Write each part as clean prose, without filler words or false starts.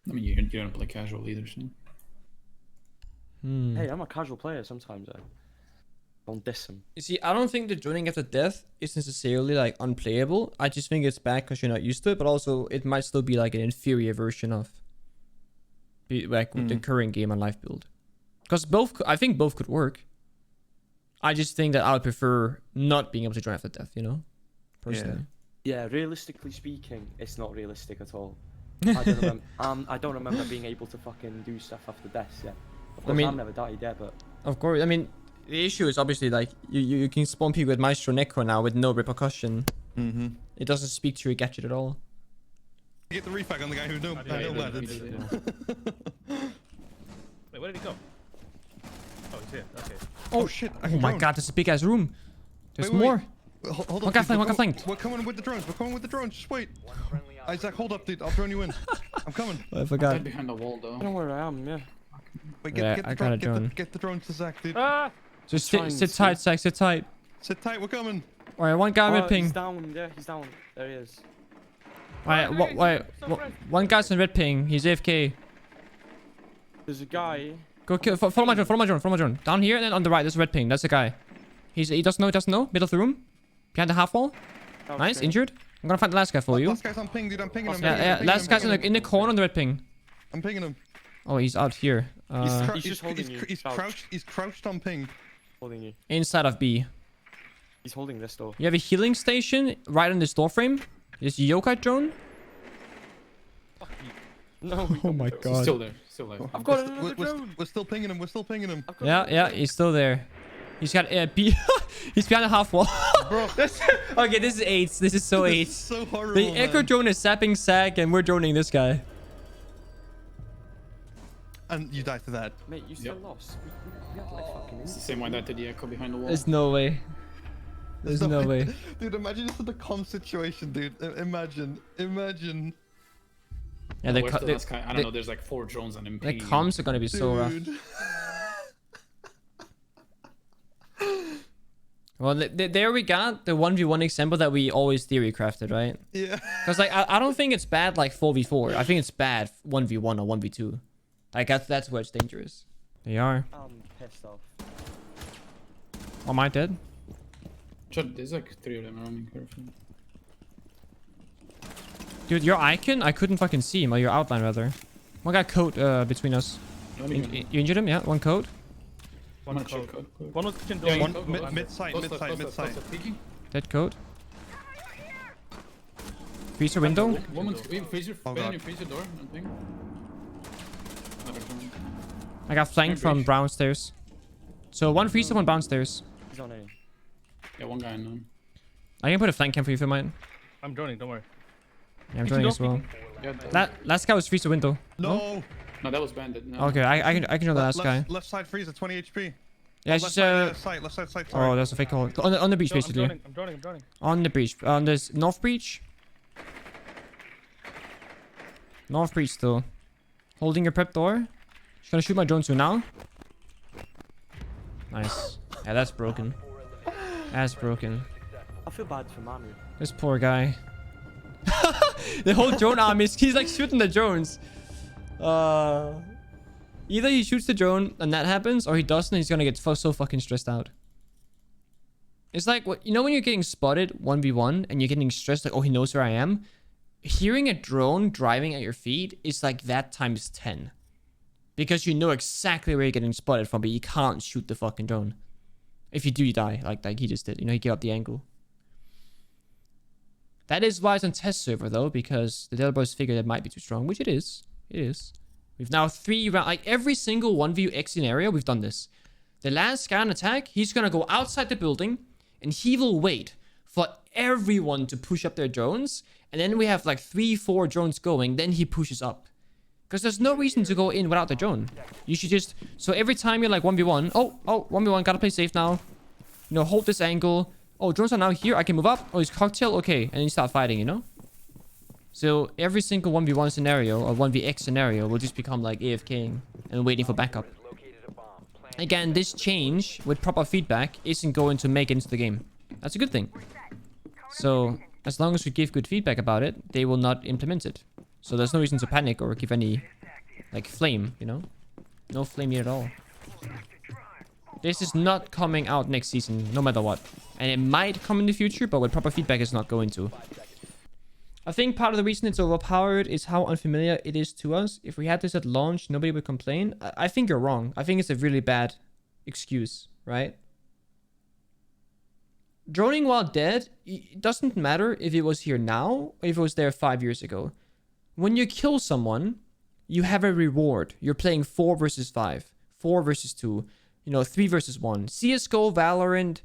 I mean, you don't play casual either, so. Hey, I'm a casual player sometimes. I don't diss him. You see, I don't think the droning after death is necessarily like unplayable. I just think it's bad because you're not used to it, but also it might still be like an inferior version of like the current game on life build. Because I think both could work. I just think that I would prefer not being able to drone after death, you know? Personally. Yeah, realistically speaking, it's not realistic at all. I don't remember being able to fucking do stuff after death yet. Of course, I've never died yet, but... Of course, I mean, the issue is obviously like, you can spawn people with Maestro Necro now with no repercussion. It doesn't speak to your gadget at all. Get the refag on the guy who Wait, where did he go? Oh, he's here. Okay. Oh shit! Oh my god, this is a big ass room. There's more. Hold on. One guy flanked. We're coming with the drones. Just wait. Isaac, hold up, dude. I'll drone you in. I'm coming. I forgot. I'm behind the wall, though. I don't know where I am, yeah. Wait, get the drone to Zach, dude. Ah! Just sit tight, Zach. Sit tight. Sit tight. We're coming. Alright, one guy red ping. He's down. Yeah, he's down. There he is. Wait. One guy's on red ping. He's AFK. There's a guy. Go kill. Follow my drone. Down here and then on the right. There's a red ping. That's the guy. He doesn't know. Middle of the room. Behind the half wall. Okay. Nice. Injured. I'm gonna find the last guy for you. Last guy's on ping, dude. I'm pinging him. Yeah. Last guy's in the corner on the red ping. I'm pinging him. Oh, he's out here. He's just holding you. He's crouched on ping. Holding you. Inside of B. He's holding this door. You have a healing station right on this door frame. This yokai drone. No. Oh my He's god. still there. I've got another drone. We're still pinging him. Yeah, he's still there. He's got B. He's behind the half wall. Bro. Okay, this is AIDS. This is so AIDS. So horrible. The Echo drone is sapping Sag, and we're droning this guy. And you died to that. Mate, you still lost. We had like fucking... It's the same way that did the Echo behind the wall. There's no way. There's no way. Dude, imagine this in the calm situation, dude. Imagine. Yeah, I don't know, there's like 4 drones on him. The comms are gonna be so rough. Well, there we got the 1v1 example that we always theory crafted, right? Yeah. Because like I don't think it's bad like 4v4. I think it's bad 1v1 or 1v2. Like that's where it's dangerous. They are. I'm pissed off. Oh, am I dead? There's like 3 of them around me. Careful. Dude, your icon? I couldn't fucking see him, or your outline rather. One guy coat between us. You injured him? Yeah, one coat. One code. One was kitchen door. Yeah, One mid-side. Dead coat. Freezer window. Woman's freezer. Freezer door. Nothing. Another drone. I got flanked from brown stairs. So one freezer, one brown stairs. He's on A. Yeah, one guy in. I can put a flank cam for you if you mind. I'm droning, don't worry. Yeah, I'm joining as well. Yeah, Last guy was freezer window. No. No, that was bandit. No. Okay, I can join the last guy. Left side freezer, 20 HP. Yeah, it's just Left side. Oh, that's a fake call. On the breach, basically. I'm droning. On the breach. On this north breach. North breach still. Holding your prep door. She's gonna shoot my drone soon now. Nice. Yeah, that's broken. That's broken. I feel bad for Manu. This poor guy. The whole drone arm he's like shooting the drones. Either he shoots the drone and that happens, or he doesn't and he's gonna get so fucking stressed out. It's like, you know when you're getting spotted 1v1 and you're getting stressed like, oh, he knows where I am? Hearing a drone driving at your feet is like that times 10. Because you know exactly where you're getting spotted from, but you can't shoot the fucking drone. If you do, you die, like he just did. You know, he gave up the angle. That is why it's on test server though, because the developers figured it might be too strong, which it is. It is. We've now 3 rounds, like every single 1v scenario, we've done this. The last guy on attack, he's gonna go outside the building, and he will wait for everyone to push up their drones, and then we have like 3-4 drones going, then he pushes up. Because there's no reason to go in without the drone. You should just, so every time you're like 1v1, oh, 1v1, gotta play safe now. You know, hold this angle. Oh, drones are now here, I can move up. Oh, he's cocktail, okay. And then you start fighting, you know? So every single 1v1 scenario or 1vx scenario will just become like AFKing and waiting for backup. Again, this change with proper feedback isn't going to make it into the game. That's a good thing. So as long as we give good feedback about it, they will not implement it. So there's no reason to panic or give any Like flame, you know? No flame here at all. This is not coming out next season, no matter what. And it might come in the future, but with proper feedback, it's not going to. I think part of the reason it's overpowered is how unfamiliar it is to us. If we had this at launch, nobody would complain. I think you're wrong. I think it's a really bad excuse, right? Droning while dead, it doesn't matter if it was here now or if it was there 5 years ago. When you kill someone, you have a reward. You're playing 4 versus 5, 4 versus 2, 3 versus 1. CSGO, Valorant,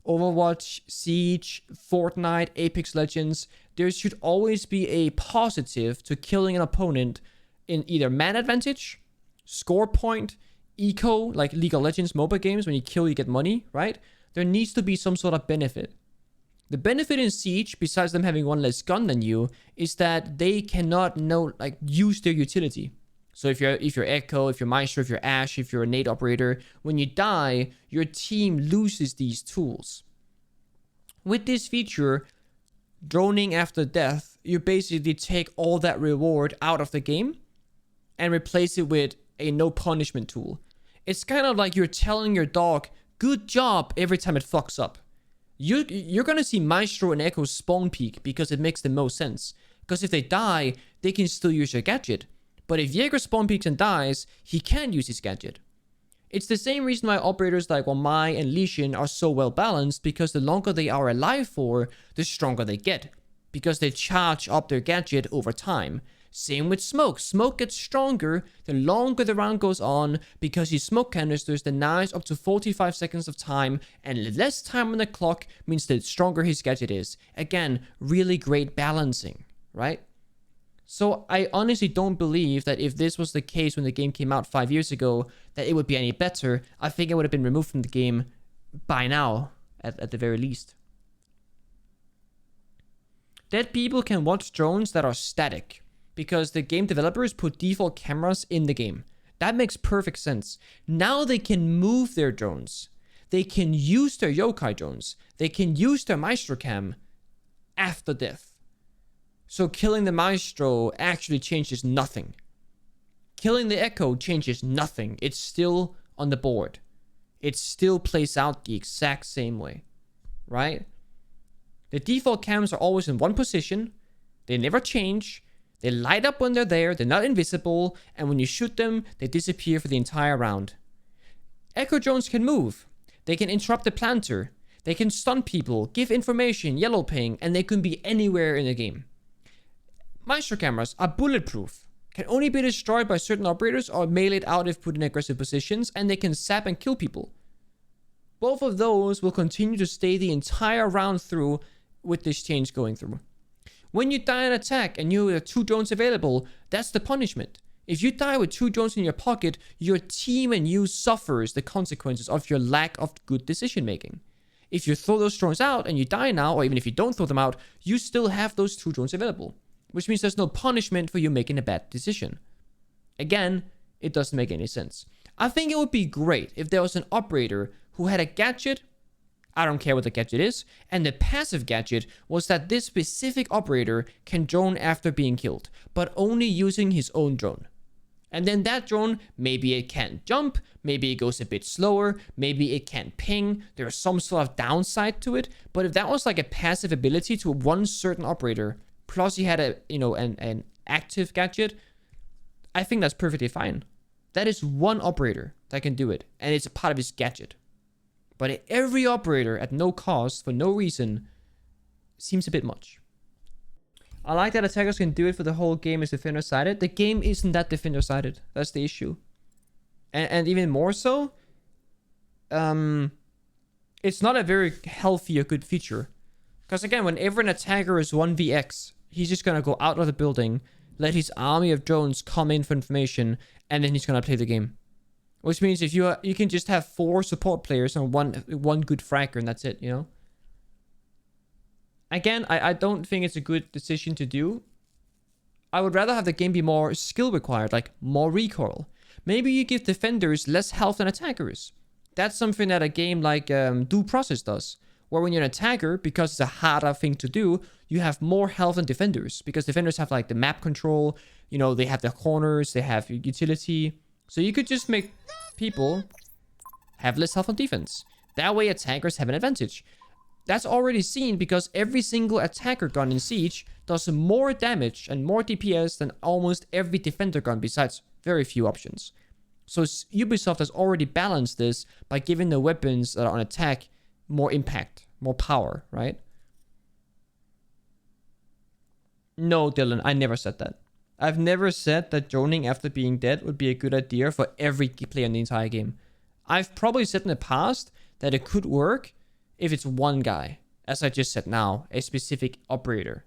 Overwatch, Siege, Fortnite, Apex Legends. There should always be a positive to killing an opponent in either man advantage, score point, eco, like League of Legends MOBA games. When you kill, you get money, right? There needs to be some sort of benefit. The benefit in Siege, besides them having one less gun than you, is that they cannot use their utility. So if you're Echo, if you're Maestro, if you're Ash, if you're a nade operator, when you die, your team loses these tools. With this feature, droning after death, you basically take all that reward out of the game and replace it with a no punishment tool. It's kind of like you're telling your dog, good job, every time it fucks up. You're gonna see Maestro and Echo spawn peak because it makes the most sense. Because if they die, they can still use your gadget. But if Jaeger spawn peaks and dies, he can't use his gadget. It's the same reason why operators like Mai and Lee Sin are so well balanced, because the longer they are alive for, the stronger they get. Because they charge up their gadget over time. Same with Smoke. Smoke gets stronger the longer the round goes on, because his smoke canisters denies up to 45 seconds of time, and less time on the clock means the stronger his gadget is. Again, really great balancing, right? So I honestly don't believe that if this was the case when the game came out 5 years ago, that it would be any better. I think it would have been removed from the game by now, at the very least. Dead people can watch drones that are static, because the game developers put default cameras in the game. That makes perfect sense. Now they can move their drones. They can use their yokai drones. They can use their Maestro cam after death. So killing the Maestro actually changes nothing. Killing the Echo changes nothing. It's still on the board. It still plays out the exact same way, right? The default cams are always in one position. They never change. They light up when they're there. They're not invisible. And when you shoot them, they disappear for the entire round. Echo drones can move. They can interrupt the planter. They can stun people, give information, yellow ping, and they can be anywhere in the game. Maestro cameras are bulletproof, can only be destroyed by certain operators or meleeed out if put in aggressive positions, and they can zap and kill people. Both of those will continue to stay the entire round through with this change going through. When you die in attack and you have 2 drones available, that's the punishment. If you die with 2 drones in your pocket, your team and you suffers the consequences of your lack of good decision making. If you throw those drones out and you die now, or even if you don't throw them out, you still have those 2 drones available. Which means there's no punishment for you making a bad decision. Again, it doesn't make any sense. I think it would be great if there was an operator who had a gadget, I don't care what the gadget is, and the passive gadget was that this specific operator can drone after being killed, but only using his own drone. And then that drone, maybe it can't jump, maybe it goes a bit slower, maybe it can't ping, there's some sort of downside to it, but if that was like a passive ability to one certain operator, plus he had an active gadget, I think that's perfectly fine. That is one operator that can do it, and it's a part of his gadget. But every operator at no cost, for no reason, seems a bit much. I like that attackers can do it for the whole game as defender-sided. The game isn't that defender-sided. That's the issue. And even more so, it's not a very healthy or good feature. Because again, whenever an attacker is 1vx, he's just going to go out of the building, let his army of drones come in for information, and then he's going to play the game. Which means if you can just have 4 support players and one good fracker, and that's it, you know? Again, I don't think it's a good decision to do. I would rather have the game be more skill required, like more recoil. Maybe you give defenders less health than attackers. That's something that a game like Due Process does, Where when you're an attacker, because it's a harder thing to do, you have more health than defenders. Because defenders have like the map control, you know, they have the corners, they have utility. So you could just make people have less health on defense. That way attackers have an advantage. That's already seen because every single attacker gun in Siege does more damage and more DPS than almost every defender gun besides very few options. So Ubisoft has already balanced this by giving the weapons that are on attack more impact, more power, right? No, Dylan, I never said that. I've never said that droning after being dead would be a good idea for every player in the entire game. I've probably said in the past that it could work if it's one guy, as I just said now, a specific operator.